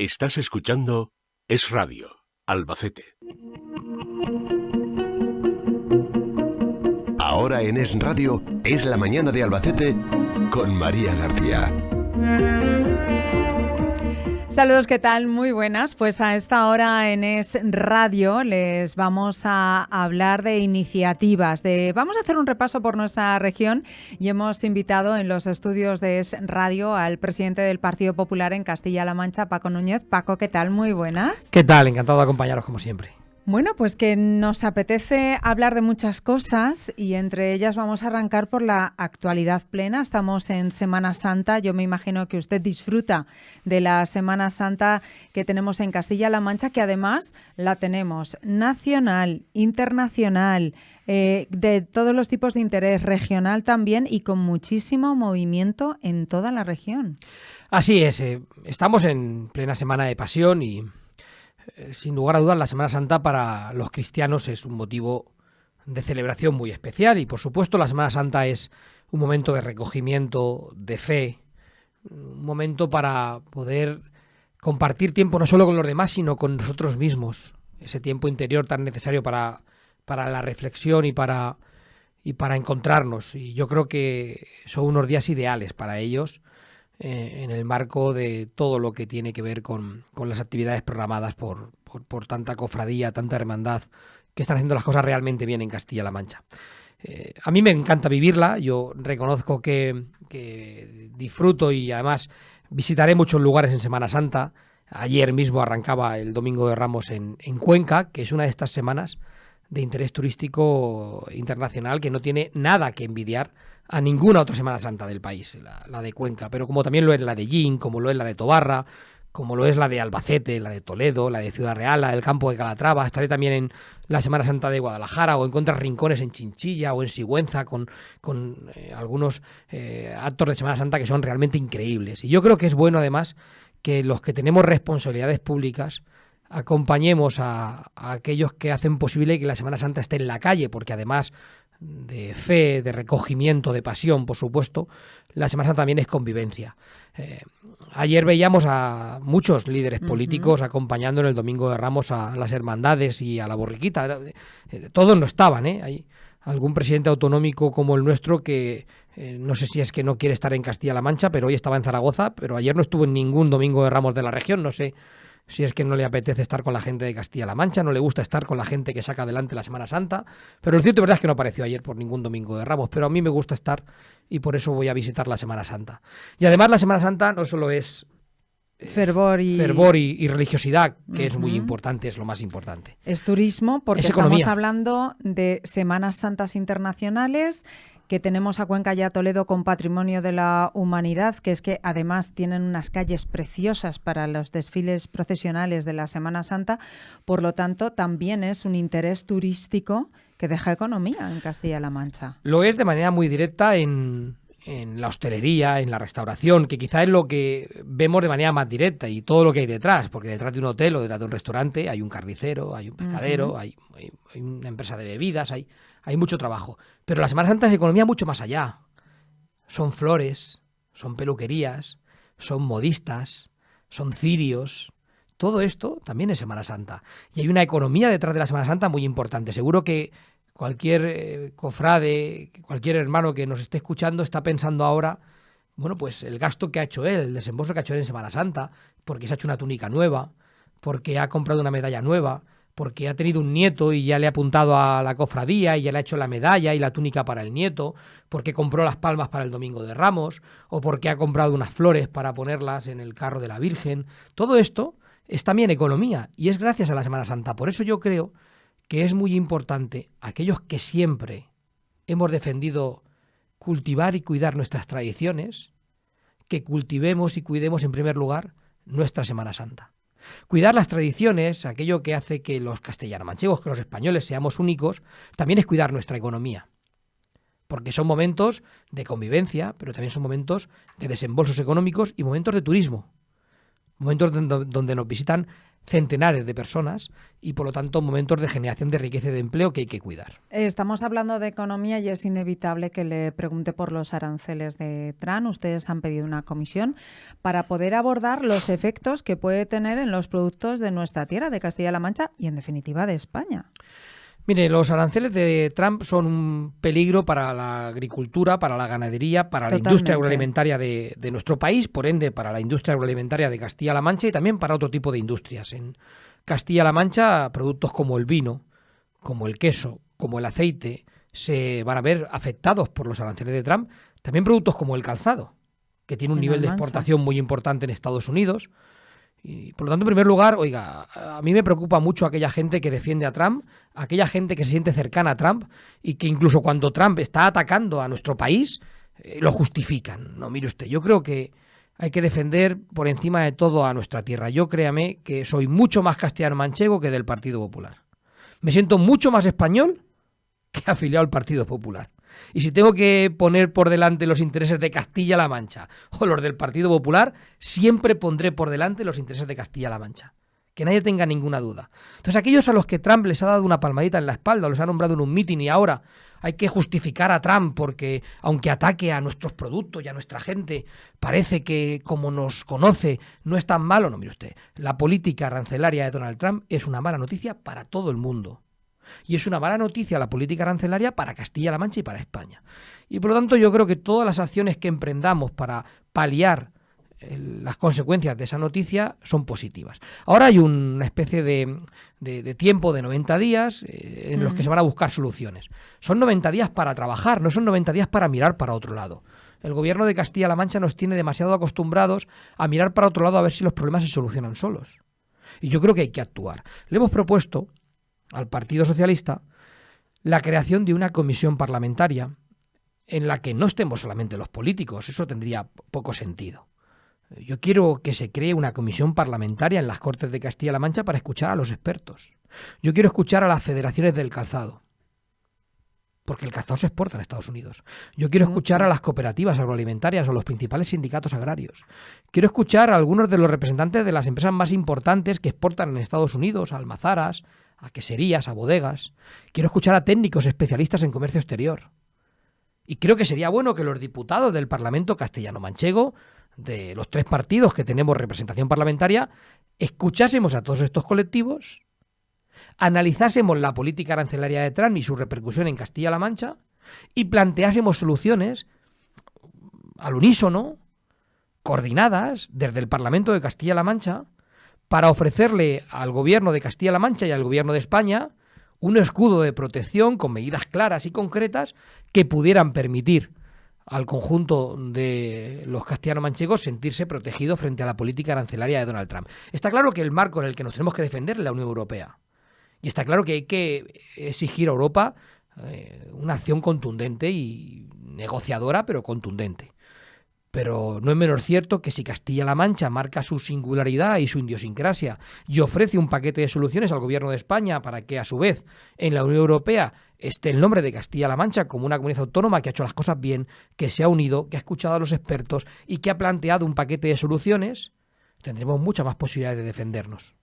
Estás escuchando Es Radio, Albacete. Ahora en Es Radio, Es la mañana de Albacete con María García. Saludos, ¿qué tal? Muy buenas. Pues a esta hora en Es Radio les vamos a hablar de iniciativas. Vamos a hacer un repaso por nuestra región y hemos invitado en los estudios de Es Radio al presidente del Partido Popular en Castilla-La Mancha, Paco Núñez. Paco, ¿qué tal? Muy buenas. ¿Qué tal? Encantado de acompañaros como siempre. Bueno, pues que nos apetece hablar de muchas cosas y entre ellas vamos a arrancar por la actualidad plena. Estamos en Semana Santa. Yo me imagino que usted disfruta de la Semana Santa que tenemos en Castilla-La Mancha, que además la tenemos nacional, internacional, de todos los tipos de interés, regional también y con muchísimo movimiento en toda la región. Así es, estamos en plena Semana de Pasión y sin lugar a dudas la Semana Santa para los cristianos es un motivo de celebración muy especial y por supuesto la Semana Santa es un momento de recogimiento, de fe, un momento para poder compartir tiempo no solo con los demás sino con nosotros mismos, ese tiempo interior tan necesario para la reflexión y para encontrarnos, y yo creo que son unos días ideales para ellos en el marco de todo lo que tiene que ver con las actividades programadas por tanta cofradía, tanta hermandad, que están haciendo las cosas realmente bien en Castilla-La Mancha. A mí me encanta vivirla, yo reconozco que disfruto y además visitaré muchos lugares en Semana Santa. Ayer mismo arrancaba el Domingo de Ramos en Cuenca, que es una de estas semanas de interés turístico internacional que no tiene nada que envidiar a ninguna otra Semana Santa del país, la de Cuenca, pero como también lo es la de Llín, como lo es la de Tobarra, como lo es la de Albacete, la de Toledo, la de Ciudad Real, la del Campo de Calatrava. Estaré también en la Semana Santa de Guadalajara o encuentras rincones en Chinchilla o en Sigüenza con algunos actos de Semana Santa que son realmente increíbles. Y yo creo que es bueno además que los que tenemos responsabilidades públicas acompañemos a aquellos que hacen posible que la Semana Santa esté en la calle, porque además de fe, de recogimiento, de pasión, por supuesto, la Semana Santa también es convivencia. Ayer veíamos a muchos líderes políticos acompañando en el Domingo de Ramos a las hermandades y a la borriquita. Todos no estaban, Hay algún presidente autonómico como el nuestro que no sé si es que no quiere estar en Castilla-La Mancha, pero hoy estaba en Zaragoza, pero ayer no estuvo en ningún Domingo de Ramos de la región. No sé si es que no le apetece estar con la gente de Castilla-La Mancha, no le gusta estar con la gente que saca adelante la Semana Santa, pero lo cierto y verdad es que no apareció ayer por ningún Domingo de Ramos, pero a mí me gusta estar y por eso voy a visitar la Semana Santa. Y además la Semana Santa no solo es fervor y religiosidad, que es muy importante, es lo más importante. Es turismo, porque estamos hablando de Semanas Santas internacionales, que tenemos a Cuenca y a Toledo con Patrimonio de la Humanidad, que es que además tienen unas calles preciosas para los desfiles procesionales de la Semana Santa. Por lo tanto, también es un interés turístico que deja economía en Castilla-La Mancha. Lo es de manera muy directa en la hostelería, en la restauración, que quizá es lo que vemos de manera más directa y todo lo que hay detrás, porque detrás de un hotel o detrás de un restaurante hay un carnicero, hay un pescadero, hay una empresa de bebidas, hay mucho trabajo. Pero la Semana Santa es economía mucho más allá. Son flores, son peluquerías, son modistas, son cirios. Todo esto también es Semana Santa. Y hay una economía detrás de la Semana Santa muy importante. Seguro que cualquier cofrade, cualquier hermano que nos esté escuchando está pensando ahora, bueno, pues el gasto que ha hecho él, el desembolso que ha hecho él en Semana Santa, porque se ha hecho una túnica nueva, porque ha comprado una medalla nueva, porque ha tenido un nieto y ya le ha apuntado a la cofradía y ya le ha hecho la medalla y la túnica para el nieto, porque compró las palmas para el Domingo de Ramos, o porque ha comprado unas flores para ponerlas en el carro de la Virgen. Todo esto es también economía y es gracias a la Semana Santa. Por eso yo creo que es muy importante aquellos que siempre hemos defendido cultivar y cuidar nuestras tradiciones, que cultivemos y cuidemos en primer lugar nuestra Semana Santa. Cuidar las tradiciones, aquello que hace que los castellano-manchegos, que los españoles seamos únicos, también es cuidar nuestra economía. Porque son momentos de convivencia, pero también son momentos de desembolsos económicos y momentos de turismo. Momentos donde nos visitan centenares de personas y, por lo tanto, momentos de generación de riqueza y de empleo que hay que cuidar. Estamos hablando de economía y es inevitable que le pregunte por los aranceles de Trump. Ustedes han pedido una comisión para poder abordar los efectos que puede tener en los productos de nuestra tierra, de Castilla-La Mancha y, en definitiva, de España. Mire, los aranceles de Trump son un peligro para la agricultura, para la ganadería, para la industria agroalimentaria de nuestro país, por ende para la industria agroalimentaria de Castilla-La Mancha y también para otro tipo de industrias. En Castilla-La Mancha, productos como el vino, como el queso, como el aceite, se van a ver afectados por los aranceles de Trump. También productos como el calzado, que tiene un nivel de exportación muy importante en Estados Unidos. Y por lo tanto, en primer lugar, oiga, a mí me preocupa mucho aquella gente que defiende a Trump, aquella gente que se siente cercana a Trump y que incluso cuando Trump está atacando a nuestro país, lo justifican. No, mire usted, yo creo que hay que defender por encima de todo a nuestra tierra. Yo créame que soy mucho más castellano-manchego que del Partido Popular. Me siento mucho más español que afiliado al Partido Popular. Y si tengo que poner por delante los intereses de Castilla-La Mancha o los del Partido Popular, siempre pondré por delante los intereses de Castilla-La Mancha. Que nadie tenga ninguna duda. Entonces, aquellos a los que Trump les ha dado una palmadita en la espalda, los ha nombrado en un mitin y ahora hay que justificar a Trump porque, aunque ataque a nuestros productos y a nuestra gente, parece que, como nos conoce, no es tan malo. No, mire usted, la política arancelaria de Donald Trump es una mala noticia para todo el mundo. Y es una mala noticia la política arancelaria para Castilla-La Mancha y para España. Y por lo tanto yo creo que todas las acciones que emprendamos para paliar las consecuencias de esa noticia son positivas. Ahora hay una especie de tiempo de 90 días en los que se van a buscar soluciones. Son 90 días para trabajar, no son 90 días para mirar para otro lado. El gobierno de Castilla-La Mancha nos tiene demasiado acostumbrados a mirar para otro lado a ver si los problemas se solucionan solos. Y yo creo que hay que actuar. Le hemos propuesto al Partido Socialista la creación de una comisión parlamentaria en la que no estemos solamente los políticos, eso tendría poco sentido. Yo quiero que se cree una comisión parlamentaria en las Cortes de Castilla-La Mancha para escuchar a los expertos. Yo quiero escuchar a las federaciones del calzado, porque el calzado se exporta en Estados Unidos. Yo quiero escuchar a las cooperativas agroalimentarias o a los principales sindicatos agrarios. Quiero escuchar a algunos de los representantes de las empresas más importantes que exportan en Estados Unidos, a almazaras, a queserías, a bodegas. Quiero escuchar a técnicos especialistas en comercio exterior. Y creo que sería bueno que los diputados del Parlamento castellano-manchego, de los 3 partidos que tenemos representación parlamentaria, escuchásemos a todos estos colectivos, analizásemos la política arancelaria de Trump y su repercusión en Castilla-La Mancha y planteásemos soluciones al unísono, coordinadas desde el Parlamento de Castilla-La Mancha, para ofrecerle al gobierno de Castilla-La Mancha y al gobierno de España un escudo de protección con medidas claras y concretas que pudieran permitir al conjunto de los castellano-manchegos sentirse protegidos frente a la política arancelaria de Donald Trump. Está claro que el marco en el que nos tenemos que defender es la Unión Europea. Y está claro que hay que exigir a Europa una acción contundente y negociadora, pero contundente. Pero no es menos cierto que si Castilla-La Mancha marca su singularidad y su idiosincrasia y ofrece un paquete de soluciones al gobierno de España para que, a su vez, en la Unión Europea esté el nombre de Castilla-La Mancha como una comunidad autónoma que ha hecho las cosas bien, que se ha unido, que ha escuchado a los expertos y que ha planteado un paquete de soluciones, tendremos muchas más posibilidades de defendernos.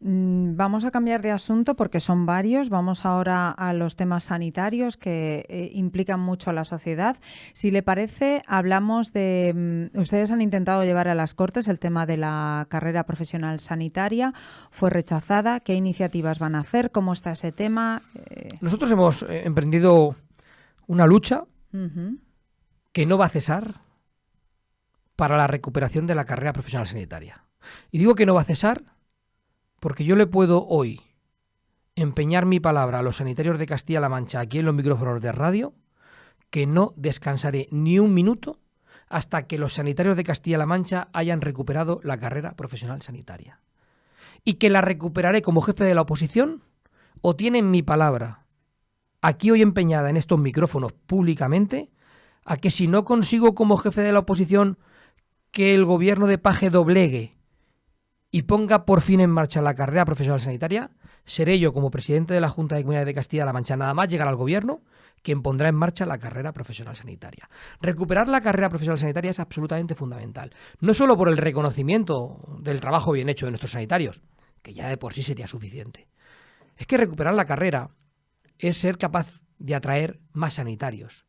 Vamos a cambiar de asunto porque son varios. Vamos ahora a los temas sanitarios que implican mucho a la sociedad. Si le parece, hablamos de... Ustedes han intentado llevar a las Cortes el tema de la carrera profesional sanitaria. Fue rechazada. ¿Qué iniciativas van a hacer? ¿Cómo está ese tema? Nosotros hemos emprendido una lucha que no va a cesar para la recuperación de la carrera profesional sanitaria. Y digo que no va a cesar porque yo le puedo hoy empeñar mi palabra a los sanitarios de Castilla-La Mancha aquí en los micrófonos de radio, que no descansaré ni un minuto hasta que los sanitarios de Castilla-La Mancha hayan recuperado la carrera profesional sanitaria. Y que la recuperaré como jefe de la oposición, o tienen mi palabra aquí hoy empeñada en estos micrófonos públicamente, a que si no consigo como jefe de la oposición que el gobierno de Paje doblegue y ponga por fin en marcha la carrera profesional sanitaria, seré yo, como presidente de la Junta de Comunidades de Castilla-La Mancha, nada más llegar al gobierno, quien pondrá en marcha la carrera profesional sanitaria. Recuperar la carrera profesional sanitaria es absolutamente fundamental, no solo por el reconocimiento del trabajo bien hecho de nuestros sanitarios, que ya de por sí sería suficiente. Es que recuperar la carrera es ser capaz de atraer más sanitarios.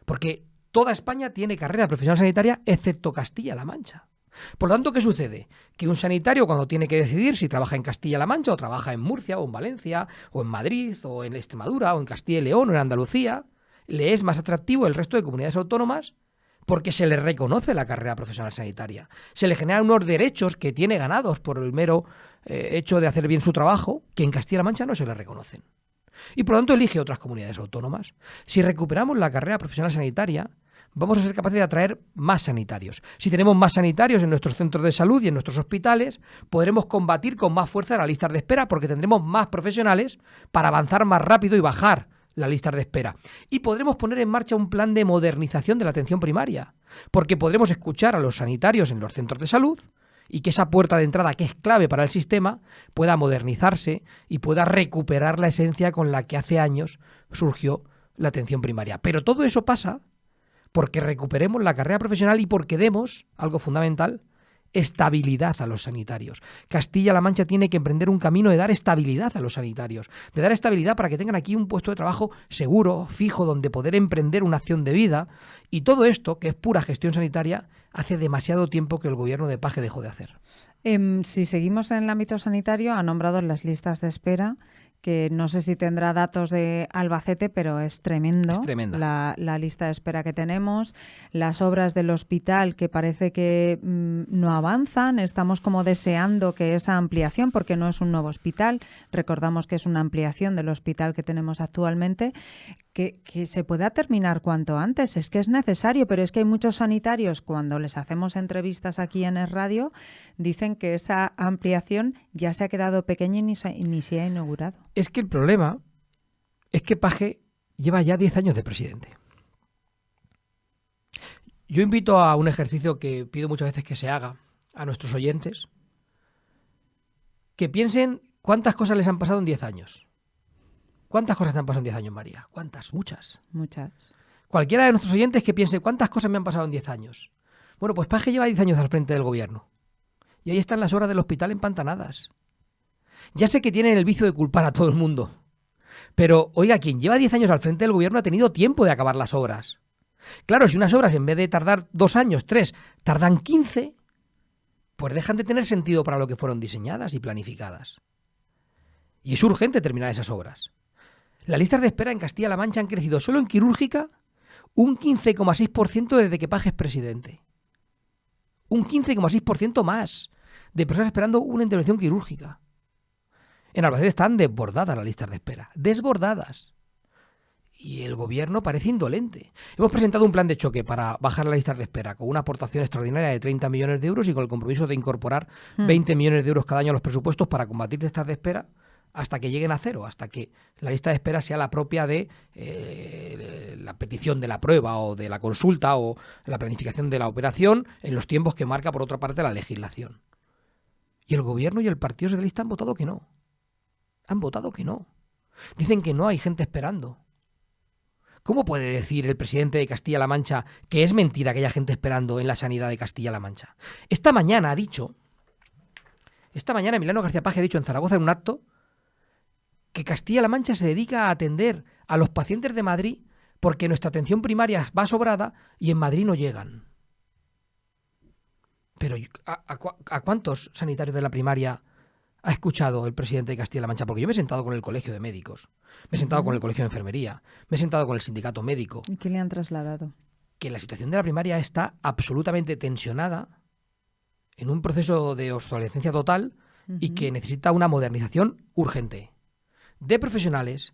Porque toda España tiene carrera profesional sanitaria, excepto Castilla-La Mancha. Por lo tanto, ¿qué sucede? Que un sanitario, cuando tiene que decidir si trabaja en Castilla-La Mancha o trabaja en Murcia o en Valencia o en Madrid o en Extremadura o en Castilla y León o en Andalucía, le es más atractivo el resto de comunidades autónomas porque se le reconoce la carrera profesional sanitaria. Se le generan unos derechos que tiene ganados por el mero hecho de hacer bien su trabajo, que en Castilla-La Mancha no se le reconocen. Y por lo tanto elige otras comunidades autónomas. Si recuperamos la carrera profesional sanitaria, vamos a ser capaces de atraer más sanitarios. Si tenemos más sanitarios en nuestros centros de salud y en nuestros hospitales, podremos combatir con más fuerza las listas de espera porque tendremos más profesionales para avanzar más rápido y bajar las listas de espera. Y podremos poner en marcha un plan de modernización de la atención primaria, porque podremos escuchar a los sanitarios en los centros de salud y que esa puerta de entrada, que es clave para el sistema, pueda modernizarse y pueda recuperar la esencia con la que hace años surgió la atención primaria. Pero todo eso pasa porque recuperemos la carrera profesional y porque demos, algo fundamental, estabilidad a los sanitarios. Castilla-La Mancha tiene que emprender un camino de dar estabilidad a los sanitarios, de dar estabilidad para que tengan aquí un puesto de trabajo seguro, fijo, donde poder emprender una acción de vida. Y todo esto, que es pura gestión sanitaria, hace demasiado tiempo que el gobierno de Paje dejó de hacer. Si seguimos en el ámbito sanitario, ha nombrado las listas de espera, que no sé si tendrá datos de Albacete, pero es tremendo. Es tremenda. La lista de espera que tenemos, las obras del hospital que parece que no avanzan, estamos como deseando que esa ampliación, porque no es un nuevo hospital, recordamos que es una ampliación del hospital que tenemos actualmente, que se pueda terminar cuanto antes. Es que es necesario, pero es que hay muchos sanitarios, cuando les hacemos entrevistas aquí en el radio, dicen que esa ampliación ya se ha quedado pequeña y ni se ha inaugurado. Es que el problema es que Paje lleva ya 10 años de presidente. Yo invito a un ejercicio que pido muchas veces que se haga a nuestros oyentes, que piensen cuántas cosas les han pasado en 10 años. ¿Cuántas cosas te han pasado en 10 años, María? ¿Cuántas? Muchas. Muchas. Cualquiera de nuestros oyentes que piense cuántas cosas me han pasado en 10 años. Bueno, pues Paje lleva 10 años al frente del gobierno. Y ahí están las obras del hospital empantanadas. Ya sé que tienen el vicio de culpar a todo el mundo. Pero, oiga, quien lleva 10 años al frente del gobierno ha tenido tiempo de acabar las obras. Claro, si unas obras en vez de tardar 2 años, 3, tardan 15, pues dejan de tener sentido para lo que fueron diseñadas y planificadas. Y es urgente terminar esas obras. Las listas de espera en Castilla-La Mancha han crecido solo en quirúrgica un 15,6% desde que Paje es presidente. Un 15,6% más de personas esperando una intervención quirúrgica. En Albacete están desbordadas las listas de espera. Desbordadas. Y el gobierno parece indolente. Hemos presentado un plan de choque para bajar las listas de espera con una aportación extraordinaria de 30 millones de euros y con el compromiso de incorporar 20 millones de euros cada año a los presupuestos para combatir listas de espera hasta que lleguen a cero, hasta que la lista de espera sea la propia de la petición de la prueba o de la consulta o la planificación de la operación en los tiempos que marca, por otra parte, la legislación. Y el gobierno y el Partido Socialista han votado que no. Han votado que no. Dicen que no hay gente esperando. ¿Cómo puede decir el presidente de Castilla-La Mancha que es mentira que haya gente esperando en la sanidad de Castilla-La Mancha? Esta mañana Emiliano García Paje ha dicho en Zaragoza en un acto que Castilla-La Mancha se dedica a atender a los pacientes de Madrid porque nuestra atención primaria va sobrada y en Madrid no llegan. Pero ¿a cuántos sanitarios de la primaria ha escuchado el presidente de Castilla-La Mancha? Porque yo me he sentado con el colegio de médicos, me he sentado con el colegio de enfermería, me he sentado con el sindicato médico. ¿Y qué le han trasladado? Que la situación de la primaria está absolutamente tensionada, en un proceso de obsolescencia total y que necesita una modernización urgente de profesionales,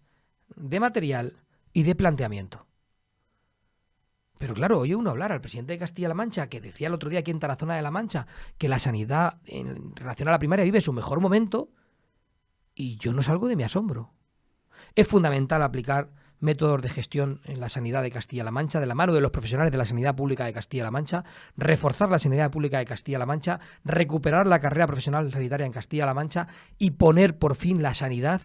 de material y de planteamiento. Pero claro, oye uno hablar al presidente de Castilla-La Mancha, que decía el otro día aquí en Tarazona de la Mancha que la sanidad en relación a la primaria vive su mejor momento, y yo no salgo de mi asombro. Es fundamental aplicar métodos de gestión en la sanidad de Castilla-La Mancha, de la mano de los profesionales de la sanidad pública de Castilla-La Mancha, reforzar la sanidad pública de Castilla-La Mancha, recuperar la carrera profesional sanitaria en Castilla-La Mancha y poner por fin la sanidad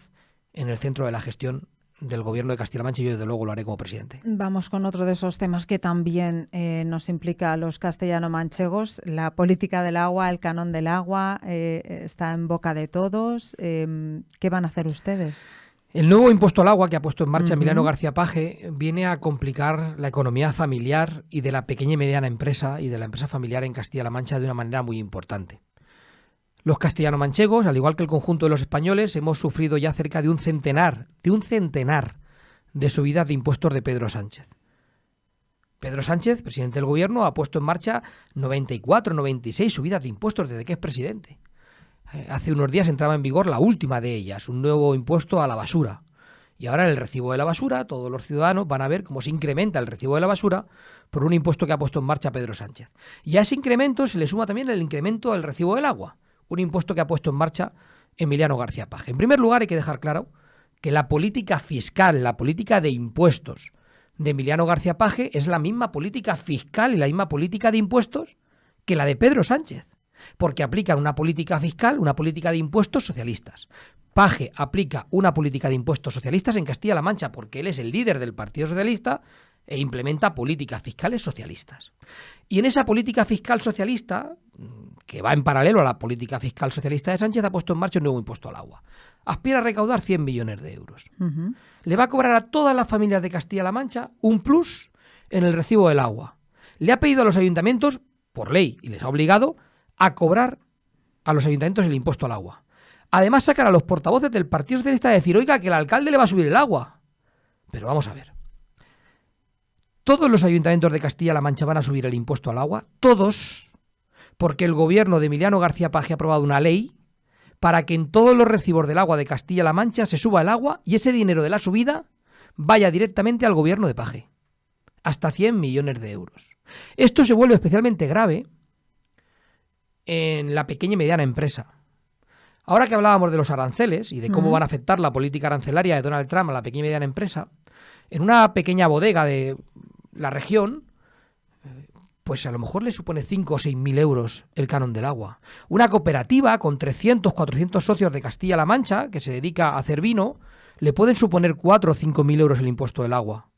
en el centro de la gestión del Gobierno de Castilla-La Mancha y yo desde luego lo haré como presidente. Vamos con otro de esos temas que también nos implica a los castellano-manchegos. La política del agua, el canon del agua, está en boca de todos. ¿Qué van a hacer ustedes? El nuevo impuesto al agua que ha puesto en marcha Emiliano García Paje viene a complicar la economía familiar y de la pequeña y mediana empresa y de la empresa familiar en Castilla-La Mancha de una manera muy importante. Los castellano-manchegos, al igual que el conjunto de los españoles, hemos sufrido ya cerca de un centenar de subidas de impuestos de Pedro Sánchez. Pedro Sánchez, presidente del gobierno, ha puesto en marcha 94, 96 subidas de impuestos desde que es presidente. Hace unos días entraba en vigor la última de ellas, un nuevo impuesto a la basura. Y ahora en el recibo de la basura, todos los ciudadanos van a ver cómo se incrementa el recibo de la basura por un impuesto que ha puesto en marcha Pedro Sánchez. Y a ese incremento se le suma también el incremento del recibo del agua, un impuesto que ha puesto en marcha Emiliano García Paje. En primer lugar, hay que dejar claro que la política fiscal, la política de impuestos de Emiliano García Paje es la misma política fiscal y la misma política de impuestos que la de Pedro Sánchez, porque aplican una política fiscal, una política de impuestos socialistas. Paje aplica una política de impuestos socialistas en Castilla-La Mancha porque él es el líder del Partido Socialista e implementa políticas fiscales socialistas. Y en esa política fiscal socialista, que va en paralelo a la política fiscal socialista de Sánchez, ha puesto en marcha un nuevo impuesto al agua. Aspira a recaudar 100 millones de euros. Le va a cobrar a todas las familias de Castilla-La Mancha un plus en el recibo del agua. Le ha pedido a los ayuntamientos, por ley, y les ha obligado a cobrar a los ayuntamientos el impuesto al agua. Además, sacan a los portavoces del Partido Socialista a decir, oiga, que el alcalde le va a subir el agua. Pero vamos a ver. ¿Todos los ayuntamientos de Castilla-La Mancha van a subir el impuesto al agua? Todos, porque el gobierno de Emiliano García Paje ha aprobado una ley para que en todos los recibos del agua de Castilla-La Mancha se suba el agua y ese dinero de la subida vaya directamente al gobierno de Paje. Hasta 100 millones de euros. Esto se vuelve especialmente grave en la pequeña y mediana empresa. Ahora que hablábamos de los aranceles y de cómo van a afectar la política arancelaria de Donald Trump a la pequeña y mediana empresa, en una pequeña bodega de la región, pues a lo mejor le supone 5 o 6 mil euros el canon del agua. Una cooperativa con 300, 400 socios de Castilla-La Mancha, que se dedica a hacer vino, le pueden suponer 4 o 5 mil euros el impuesto del agua.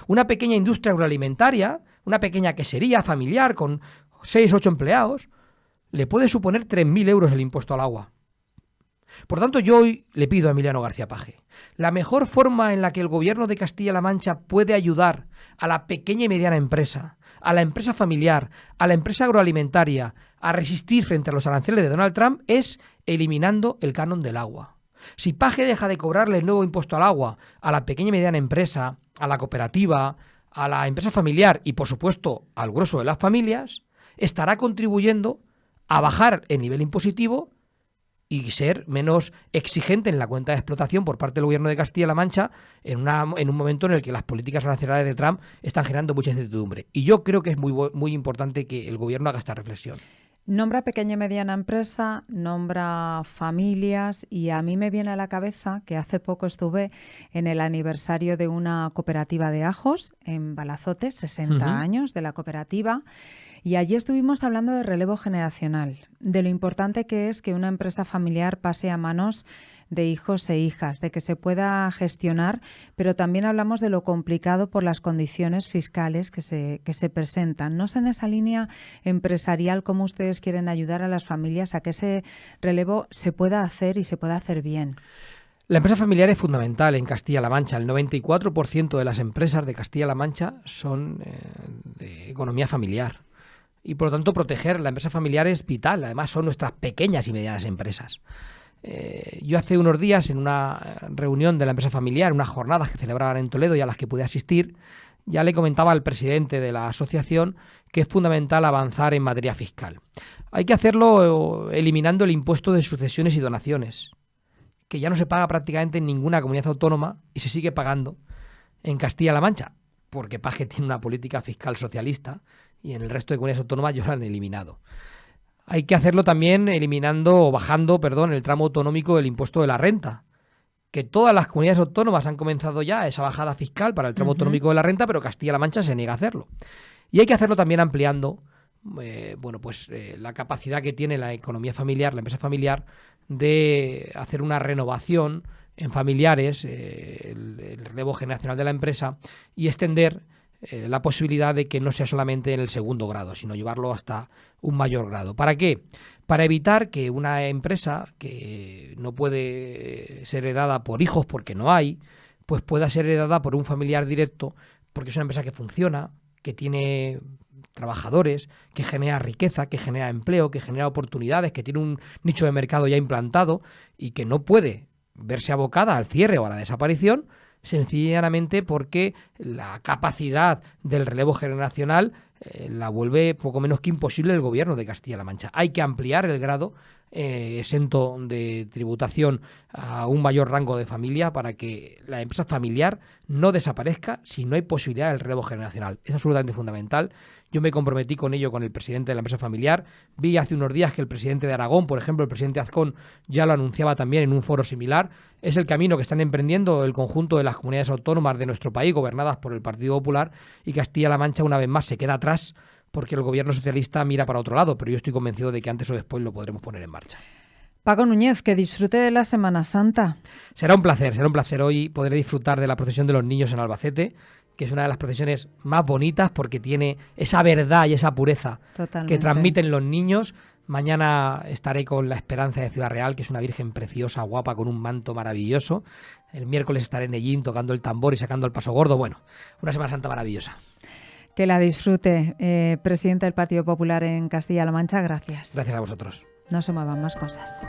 Una pequeña industria agroalimentaria, una pequeña quesería familiar con 6 o 8 empleados, le puede suponer 3.000 euros el impuesto al agua. Por tanto, yo hoy le pido a Emiliano García Paje, la mejor forma en la que el gobierno de Castilla-La Mancha puede ayudar a la pequeña y mediana empresa, a la empresa familiar, a la empresa agroalimentaria, a resistir frente a los aranceles de Donald Trump es eliminando el canon del agua. Si Paje deja de cobrarle el nuevo impuesto al agua a la pequeña y mediana empresa, a la cooperativa, a la empresa familiar y, por supuesto, al grueso de las familias, estará contribuyendo a bajar el nivel impositivo y ser menos exigente en la cuenta de explotación por parte del gobierno de Castilla-La Mancha en un momento en el que las políticas arancelarias de Trump están generando mucha incertidumbre. Y yo creo que es muy importante que el gobierno haga esta reflexión. Nombra pequeña y mediana empresa, nombra familias y a mí me viene a la cabeza que hace poco estuve en el aniversario de una cooperativa de ajos en Balazote, 60 años de la cooperativa. Y allí estuvimos hablando de relevo generacional, de lo importante que es que una empresa familiar pase a manos de hijos e hijas, de que se pueda gestionar, pero también hablamos de lo complicado por las condiciones fiscales que se presentan. No sé en esa línea empresarial cómo ustedes quieren ayudar a las familias a que ese relevo se pueda hacer y se pueda hacer bien. La empresa familiar es fundamental en Castilla-La Mancha. El 94% de las empresas de Castilla-La Mancha son de economía familiar. Y por lo tanto proteger la empresa familiar es vital. Además son nuestras pequeñas y medianas empresas. Yo hace unos días en una reunión de la empresa familiar, unas jornadas que celebraban en Toledo y a las que pude asistir, ya le comentaba al presidente de la asociación que es fundamental avanzar en materia fiscal. Hay que hacerlo eliminando el impuesto de sucesiones y donaciones, que ya no se paga prácticamente en ninguna comunidad autónoma y se sigue pagando en Castilla-La Mancha, porque Paje tiene una política fiscal socialista y en el resto de comunidades autónomas ya lo han eliminado. Hay que hacerlo también bajando el tramo autonómico del impuesto de la renta, que todas las comunidades autónomas han comenzado ya esa bajada fiscal para el tramo autonómico de la renta, pero Castilla-La Mancha se niega a hacerlo. Y hay que hacerlo también ampliando la capacidad que tiene la economía familiar, la empresa familiar, de hacer una renovación en familiares el relevo generacional de la empresa y extender la posibilidad de que no sea solamente en el segundo grado, sino llevarlo hasta un mayor grado. ¿Para qué? Para evitar que una empresa que no puede ser heredada por hijos porque no hay, pues pueda ser heredada por un familiar directo, porque es una empresa que funciona, que tiene trabajadores, que genera riqueza, que genera empleo, que genera oportunidades, que tiene un nicho de mercado ya implantado y que no puede verse abocada al cierre o a la desaparición, sencillamente porque la capacidad del relevo generacional la vuelve poco menos que imposible el gobierno de Castilla-La Mancha. Hay que ampliar el grado exento de tributación a un mayor rango de familia para que la empresa familiar no desaparezca si no hay posibilidad del relevo generacional. Es absolutamente fundamental. Yo me comprometí con ello con el presidente de la empresa familiar. Vi hace unos días que el presidente de Aragón, por ejemplo, el presidente Azcón, ya lo anunciaba también en un foro similar. Es el camino que están emprendiendo el conjunto de las comunidades autónomas de nuestro país, gobernadas por el Partido Popular, y Castilla-La Mancha una vez más se queda atrás porque el gobierno socialista mira para otro lado, pero yo estoy convencido de que antes o después lo podremos poner en marcha. Paco Núñez, que disfrute de la Semana Santa. Será un placer hoy poder disfrutar de la procesión de los niños en Albacete, que es una de las procesiones más bonitas porque tiene esa verdad y esa pureza que transmiten los niños. Mañana estaré con la Esperanza de Ciudad Real, que es una virgen preciosa, guapa, con un manto maravilloso. El miércoles estaré en Ellín tocando el tambor y sacando el paso gordo. Bueno, una Semana Santa maravillosa. Que la disfrute, presidente del Partido Popular en Castilla-La Mancha. Gracias. Gracias a vosotros. No se muevan más cosas.